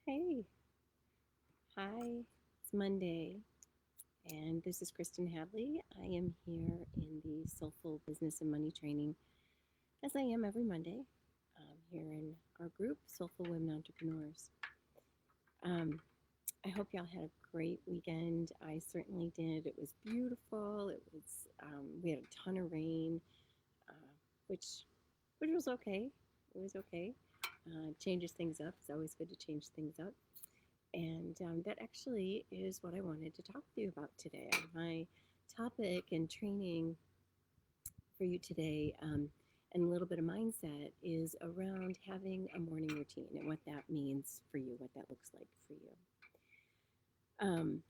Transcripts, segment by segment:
Hey, hi, it's Monday, and this is Kristen Hadley. I am here in the Soulful Business and Money Training, as I am every Monday, here in our group, Soulful Women Entrepreneurs. Um, I hope y'all had a great weekend. I certainly did. It was beautiful. We had a ton of rain, uh, which which was okay. It was okay. Changes things up. It's always good to change things up. And that actually is what I wanted to talk with you about today. My topic and training for you today, and a little bit of mindset, is around having a morning routine and what that means for you, what that looks like for you. Um,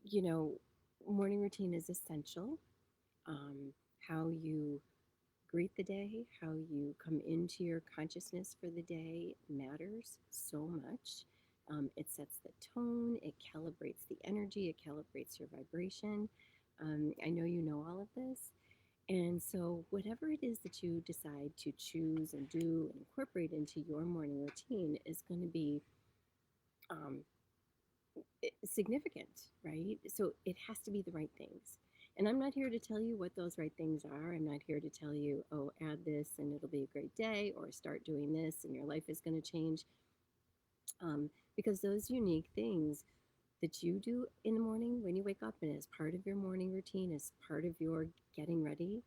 you know, Morning routine is essential. Um, how you greet the day, how you come into your consciousness for the day matters so much. It sets the tone, it calibrates the energy, it calibrates your vibration. I know you know all of this. And so, whatever it is that you decide to choose and do and incorporate into your morning routine is going to be um, significant, right? So it has to be the right things. And I'm not here to tell you what those right things are. I'm not here to tell you, oh, add this and it'll be a great day, or start doing this and your life is going to change. Because those unique things that you do in the morning when you wake up and as part of your morning routine, as part of your getting ready,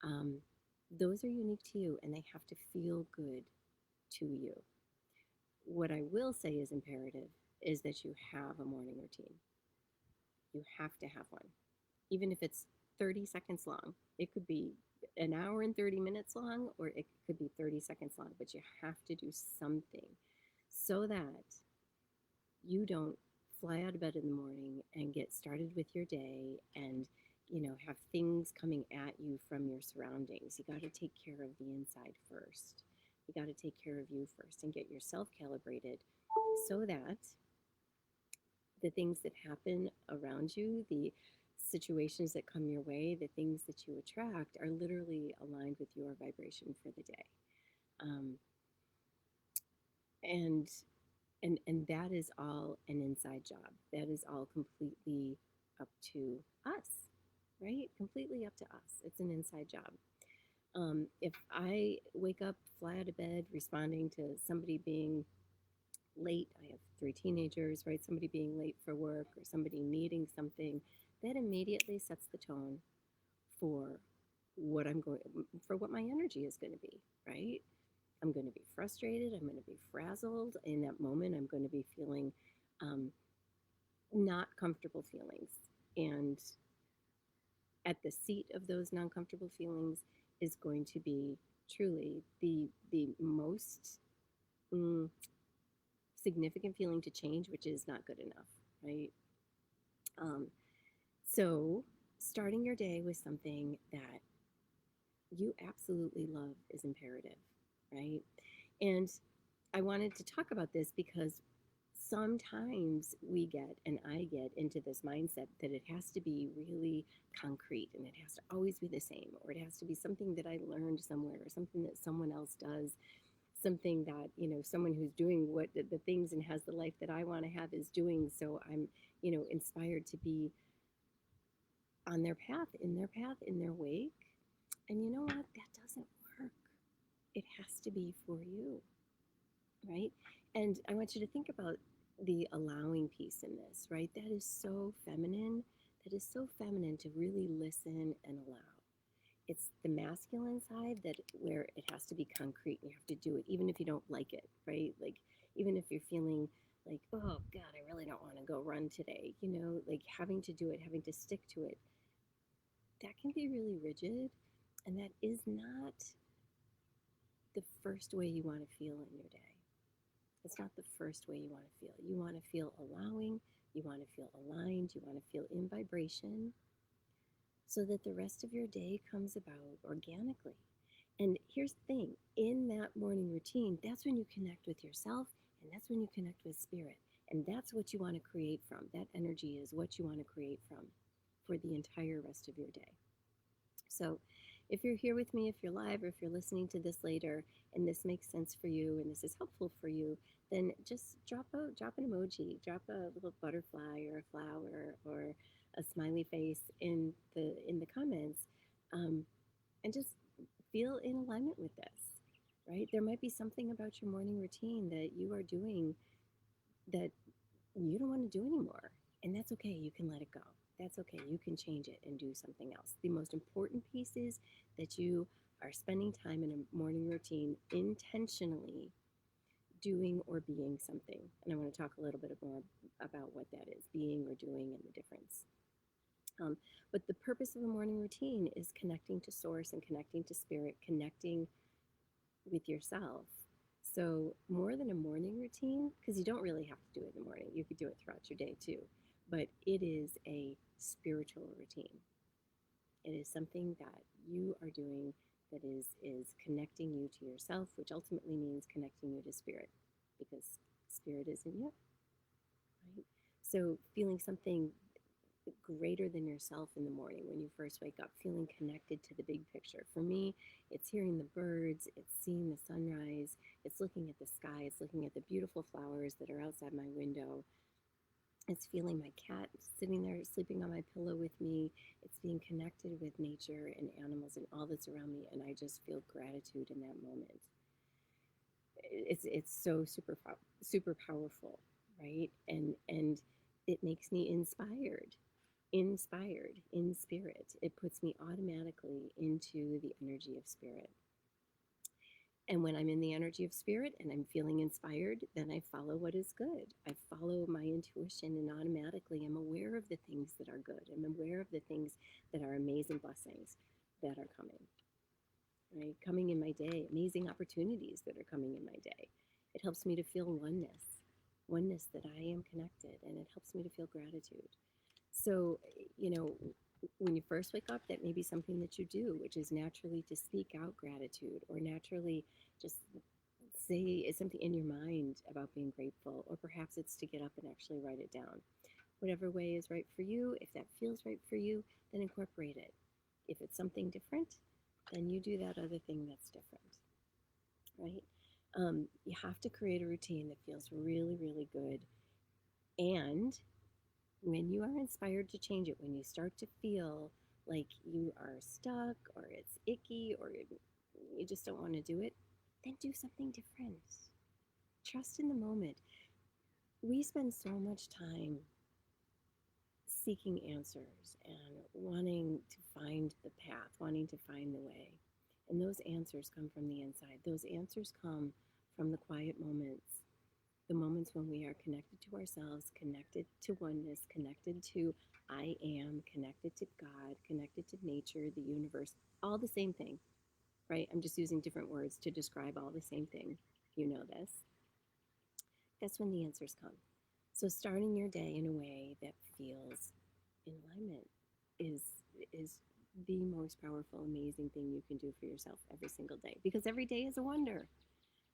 um, those are unique to you and they have to feel good to you. What I will say is imperative is that you have a morning routine. You have to have one, even if it's 30 seconds long. It could be an hour and 30 minutes long, or it could be 30 seconds long, but you have to do something so that you don't fly out of bed in the morning and get started with your day and have things coming at you from your surroundings. You got to take care of the inside first. You got to take care of you first and get yourself calibrated so that the things that happen around you, the situations that come your way, the things that you attract are literally aligned with your vibration for the day. Um, and and that is all an inside job. That is all completely up to us, right? Completely up to us. It's an inside job. If I wake up, fly out of bed, responding to somebody being late, I have three teenagers, right? Somebody being late for work or somebody needing something, that immediately sets the tone for what my energy is going to be, right? I'm going to be frustrated. I'm going to be frazzled. In that moment, I'm going to be feeling um, not comfortable feelings. And at the seat of those non comfortable feelings is going to be truly the most mm, significant feeling to change, which is not good enough, right? Um, so, starting your day with something that you absolutely love is imperative, right? And I wanted to talk about this because sometimes we get, and I get into this mindset that it has to be really concrete and it has to always be the same, or it has to be something that I learned somewhere, or something that someone else does, something that, someone who's doing what the things and has the life that I want to have is doing. So I'm, inspired to be on their path, in their wake. And you know what? That doesn't work. It has to be for you, right? And I want you to think about the allowing piece in this, right? That is so feminine. That is so feminine to really listen and allow. It's the masculine side that where it has to be concrete and you have to do it, even if you don't like it, right? Like, even if you're feeling like, oh God, I really don't want to go run today, like having to do it, having to stick to it, that can be really rigid. And that is not the first way you want to feel in your day. It's not the first way you want to feel. You want to feel allowing, you want to feel aligned, you want to feel in vibration so that the rest of your day comes about organically. And here's the thing, in that morning routine, that's when you connect with yourself and that's when you connect with spirit. And that's what you want to create from. That energy is what you want to create from for the entire rest of your day. So if you're here with me, if you're live, or if you're listening to this later and this makes sense for you and this is helpful for you, then just drop an emoji, drop a little butterfly or a flower or a smiley face in the comments, um, and just feel in alignment with this. Right? There might be something about your morning routine that you are doing that you don't want to do anymore, and that's okay. You can let it go. That's okay. You can change it and do something else. The most important piece is that you are spending time in a morning routine intentionally doing or being something. And I want to talk a little bit more about what that is, being or doing, and the difference. Um, but the purpose of a morning routine is connecting to source and connecting to spirit, connecting with yourself. So, more than a morning routine, because you don't really have to do it in the morning, you could do it throughout your day too, but it is a spiritual routine. It is something that you are doing that is connecting you to yourself, which ultimately means connecting you to spirit, because spirit is in you, right? So, feeling something greater than yourself in the morning when you first wake up, feeling connected to the big picture. For me, it's hearing the birds, it's seeing the sunrise, it's looking at the sky, it's looking at the beautiful flowers that are outside my window. It's feeling my cat sitting there sleeping on my pillow with me. It's being connected with nature and animals and all that's around me, and I just feel gratitude in that moment. It's so super powerful, right? And it makes me inspired in spirit. It puts me automatically into the energy of spirit. And when I'm in the energy of spirit and I'm feeling inspired, then I follow what is good. I follow my intuition and automatically I'm aware of the things that are good. I'm aware of the things that are amazing blessings that are coming, right? Coming in my day, amazing opportunities that are coming in my day. It helps me to feel oneness that I am connected, and it helps me to feel gratitude. So, you know, when you first wake up, that may be something that you do, which is naturally to speak out gratitude or naturally just say something in your mind about being grateful, or perhaps it's to get up and actually write it down. Whatever way is right for you, if that feels right for you, then incorporate it. If it's something different, then you do that other thing that's different, right? You have to create a routine that feels really, really good. And when you are inspired to change it, when you start to feel like you are stuck or it's icky or you just don't want to do it, then do something different. Trust in the moment. We spend so much time seeking answers and wanting to find the path, wanting to find the way. And those answers come from the inside. Those answers come from the quiet moments, the moments when we are connected to ourselves, connected to oneness, connected to I am, connected to God, connected to nature, the universe, all the same thing, right? I'm just using different words to describe all the same thing. You know this. That's when the answers come. So starting your day in a way that feels in alignment is is the most powerful, amazing thing you can do for yourself every single day. Because every day is a wonder.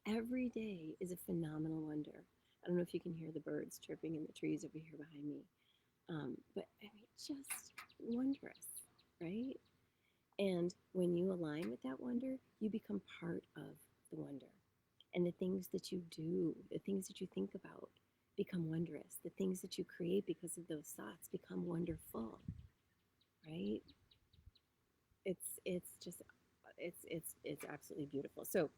Every day is a phenomenal wonder. I don't know if you can hear the birds chirping in the trees over here behind me. But I mean, just wondrous, right? And when you align with that wonder, you become part of the wonder. And the things that you do, the things that you think about become wondrous. The things that you create because of those thoughts become wonderful, right? It's just it's absolutely beautiful. So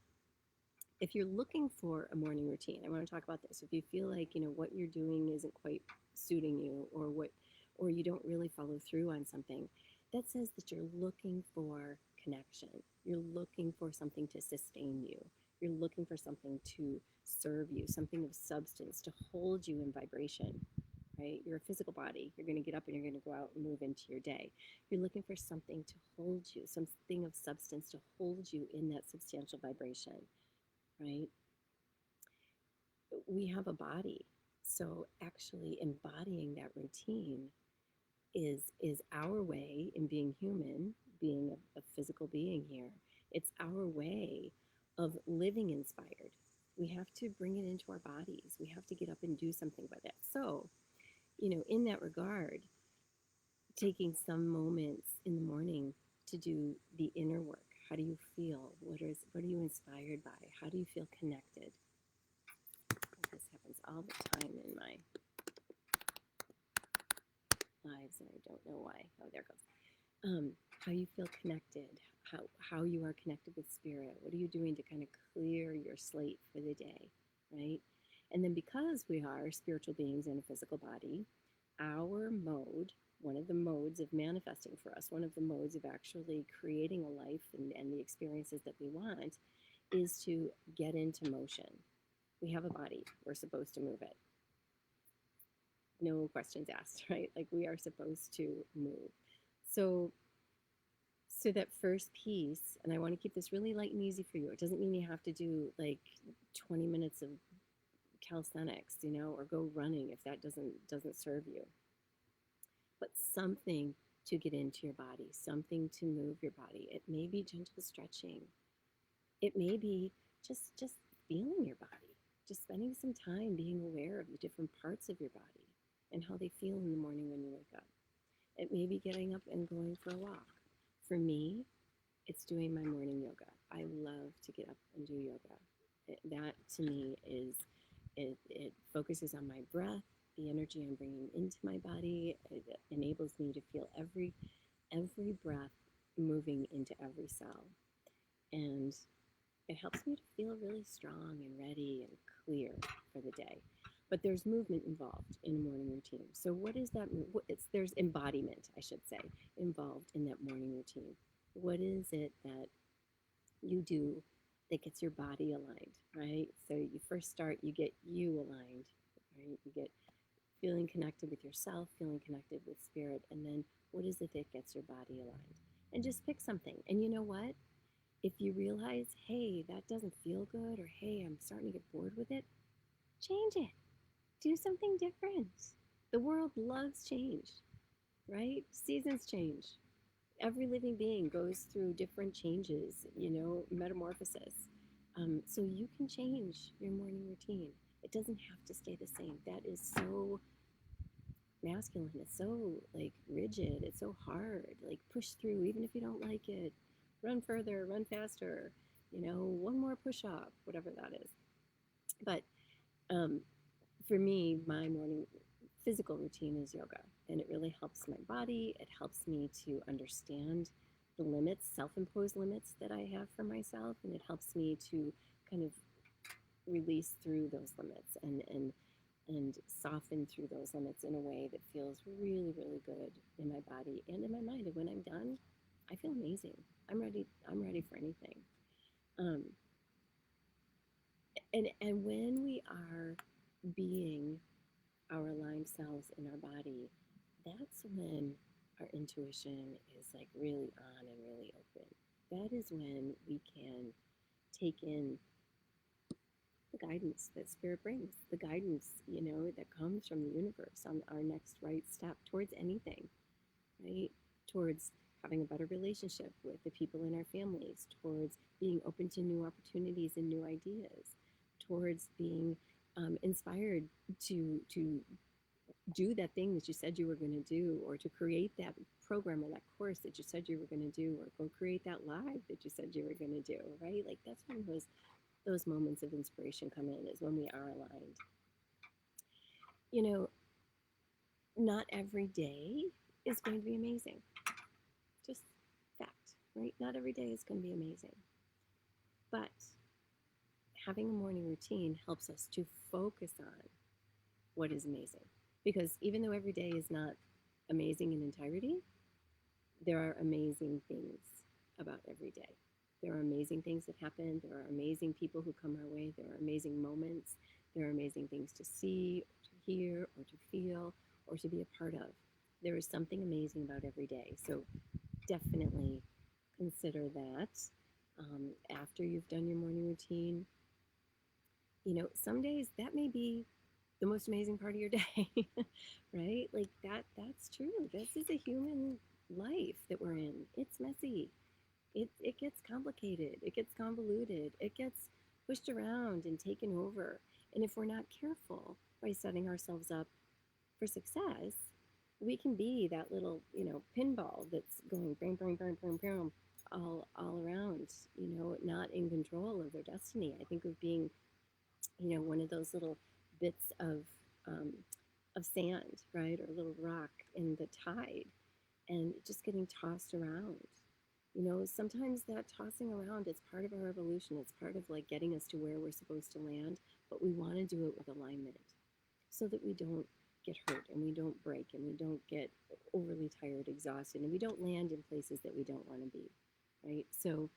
if you're looking for a morning routine, I want to talk about this. If you feel like, what you're doing isn't quite suiting you, or you don't really follow through on something, that says that you're looking for connection. You're looking for something to sustain you. You're looking for something to serve you, something of substance to hold you in vibration, right? You're a physical body. You're going to get up and you're going to go out and move into your day. You're looking for something to hold you, something of substance to hold you in that substantial vibration, right? We have a body. So actually embodying that routine is our way in being human, being a physical being here. It's our way of living inspired. We have to bring it into our bodies. We have to get up and do something with it. So, in that regard, taking some moments in the morning to do the inner work. How do you feel? What are you inspired by? How do you feel connected? happens all the time in my lives, and I don't know why. Oh, there it goes. How you feel connected, how you are connected with spirit. What are you doing to kind of clear your slate for the day, right? And then because we are spiritual beings in a physical body, our mode, one of the modes of manifesting for us, one of the modes of actually creating a life and the experiences that we want is to get into motion. We have a body, we're supposed to move it. No questions asked, right? Like we are supposed to move. So that first piece, and I want to keep this really light and easy for you. It doesn't mean you have to do like 20 minutes of calisthenics, or go running if that doesn't serve you. But something to get into your body, something to move your body. It may be gentle stretching. It may be just feeling your body, just spending some time being aware of the different parts of your body and how they feel in the morning when you wake up. It may be getting up and going for a walk. For me, it's doing my morning yoga. I love to get up and do yoga. That to me is, it focuses on my breath, the energy I'm bringing into my body. It enables me to feel every breath moving into every cell. And it helps me to feel really strong and ready and clear for the day. But there's movement involved in a morning routine. So what is that? There's embodiment, I should say, involved in that morning routine. What is it that you do that gets your body aligned, right? So you first start, you get you aligned, right? You get feeling connected with yourself, feeling connected with spirit, and then what is it that gets your body aligned? And just pick something. And you know what? If you realize, hey, that doesn't feel good, or hey, I'm starting to get bored with it, change it. Do something different. The world loves change, right? Seasons change. Every living being goes through different changes, metamorphosis. So you can change your morning routine. It doesn't have to stay the same. That is so masculine. It's so like rigid. It's so hard. Like push through, even if you don't like it. Run further, run faster. One more push up, whatever that is. But for me, my morning physical routine is yoga, and it really helps my body. It helps me to understand the limits, self-imposed limits that I have for myself, and it helps me to kind of release through those limits and soften through those limits in a way that feels really, really good in my body and in my mind. And when I'm done, I feel amazing. I'm ready for anything. And when we are being our aligned selves in our body, that's when our intuition is like really on and really open. That is when we can take in the guidance that spirit brings, the guidance, that comes from the universe on our next right step towards anything, right? Towards having a better relationship with the people in our families, towards being open to new opportunities and new ideas, towards being inspired to do that thing that you said you were going to do, or to create that program or that course that you said you were going to do, or go create that live that you said you were going to do, right? Like that's when those moments of inspiration come in, is when we are aligned. Not every day is going to be amazing. Just fact, right? Not every day is going to be amazing. But having a morning routine helps us to focus on what is amazing. Because even though every day is not amazing in entirety, there are amazing things about every day. There are amazing things that happen. There are amazing people who come our way. There are amazing moments. There are amazing things to see, or to hear, or to feel, or to be a part of. There is something amazing about every day. So definitely consider that after you've done your morning routine. Some days that may be the most amazing part of your day, right? Like that's true. This is a human life that we're in. It's messy. It gets complicated. It gets convoluted. It gets pushed around and taken over. And if we're not careful by setting ourselves up for success, we can be that little, pinball that's going bang, bang, bang, bang, bang, all around, not in control of their destiny. I think of being, one of those little bits um, of sand, right, or a little rock in the tide, and just getting tossed around. Sometimes that tossing around is part of our evolution. It's part of like getting us to where we're supposed to land, but we want to do it with alignment so that we don't get hurt and we don't break and we don't get overly tired, exhausted, and we don't land in places that we don't want to be, right? So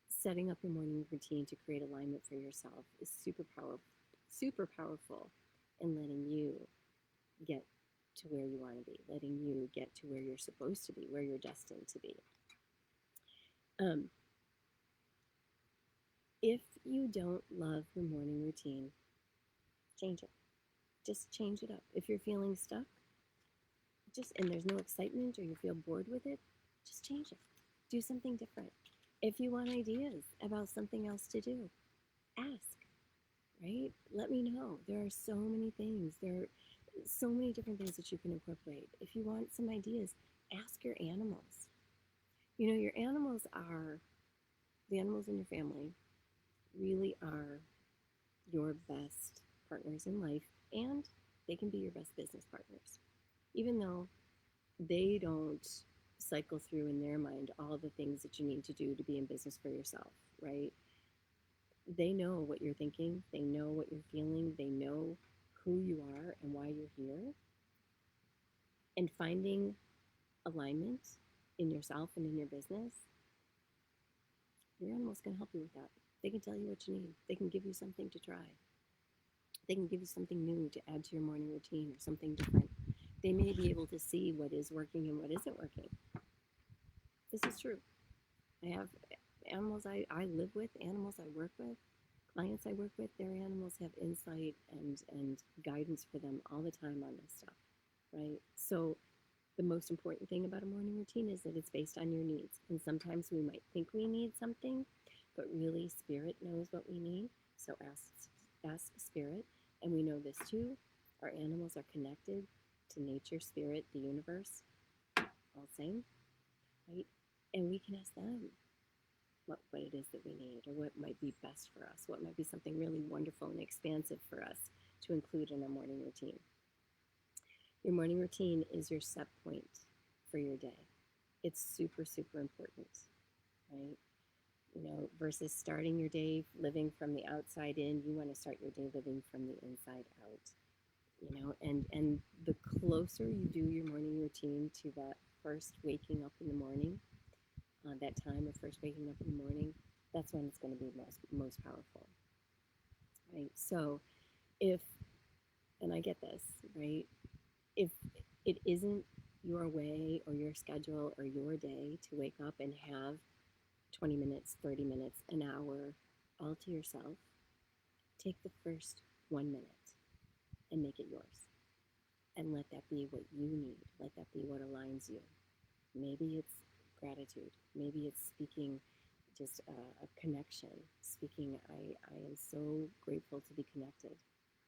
setting up your morning routine to create alignment for yourself is super powerful in letting you get to where you want to be, letting you get to where you're supposed to be, where you're destined to be. If you don't love your morning routine, change it. Just change it up. If you're feeling stuck, and there's no excitement or you feel bored with it, just change it. Do something different. If you want ideas about something else to do, ask, right? Let me know. There are so many things. There are so many different things that you can incorporate. If you want some ideas, ask your animals. Your animals the animals in your family really are your best partners in life, and they can be your best business partners. Even though they don't cycle through in their mind all the things that you need to do to be in business for yourself, right? They know what you're thinking, they know what you're feeling, they know who you are and why you're here. And finding alignment in yourself and in your business, your animals can help you with that. They can tell you what you need. They can give you something to try. They can give you something new to add to your morning routine or something different. They may be able to see what is working and what isn't working. This is true. I have animals I live with, animals I work with, clients I work with, their animals have insight and guidance for them all the time on this stuff, right? So the most important thing about a morning routine is that it's based on your needs. And sometimes we might think we need something, but really Spirit knows what we need. So ask Spirit. And we know this too. Our animals are connected to nature, Spirit, the universe, all same, right? And we can ask them what it is that we need or what might be best for us, what might be something really wonderful and expansive for us to include in our morning routine. Your morning routine is your set point for your day. It's super, super important, right? Versus starting your day living from the outside in, you want to start your day living from the inside out, and the closer you do your morning routine to that first waking up in the morning, that time of first waking up in the morning, that's when it's going to be most powerful, right? So and I get this, right? If it isn't your way or your schedule or your day to wake up and have 20 minutes, 30 minutes, an hour all to yourself, take the first 1 minute and make it yours. And let that be what you need. Let that be what aligns you. Maybe it's gratitude. Maybe it's speaking just a connection. Speaking, I am so grateful to be connected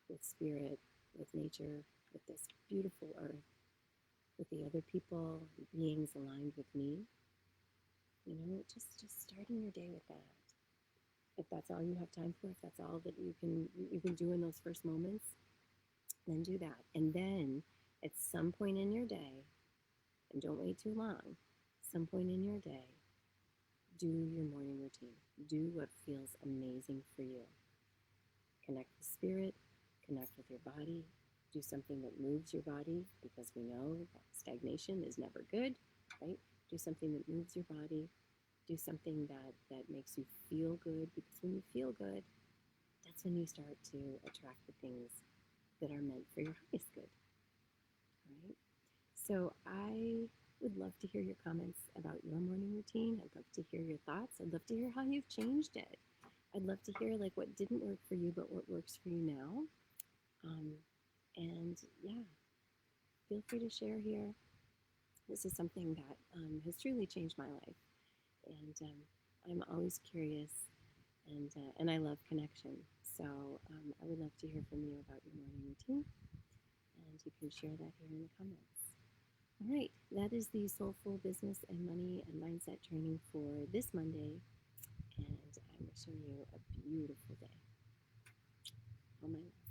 with Spirit, with nature, with this beautiful earth, with the other people, beings aligned with me. Just starting your day with that. If that's all you have time for, if that's all that you can do in those first moments, then do that. And then at some point in your day, and don't wait too long, some point in your day, do your morning routine. Do what feels amazing for you. Connect with Spirit, connect with your body, do something that moves your body, because we know that stagnation is never good, right? Do something that moves your body. Do something that makes you feel good, because when you feel good, that's when you start to attract the things that are meant for your highest good, right? So I would love to hear your comments about your morning routine. I'd love to hear your thoughts. I'd love to hear how you've changed it. I'd love to hear like what didn't work for you, but what works for you now. And yeah, feel free to share here. This is something that has truly changed my life. And I'm always curious, and I love connection. So I would love to hear from you about your morning routine, and you can share that here in the comments. All right, that is the Soulful Business and Money and Mindset training for this Monday, and I'm wishing you a beautiful day. woman.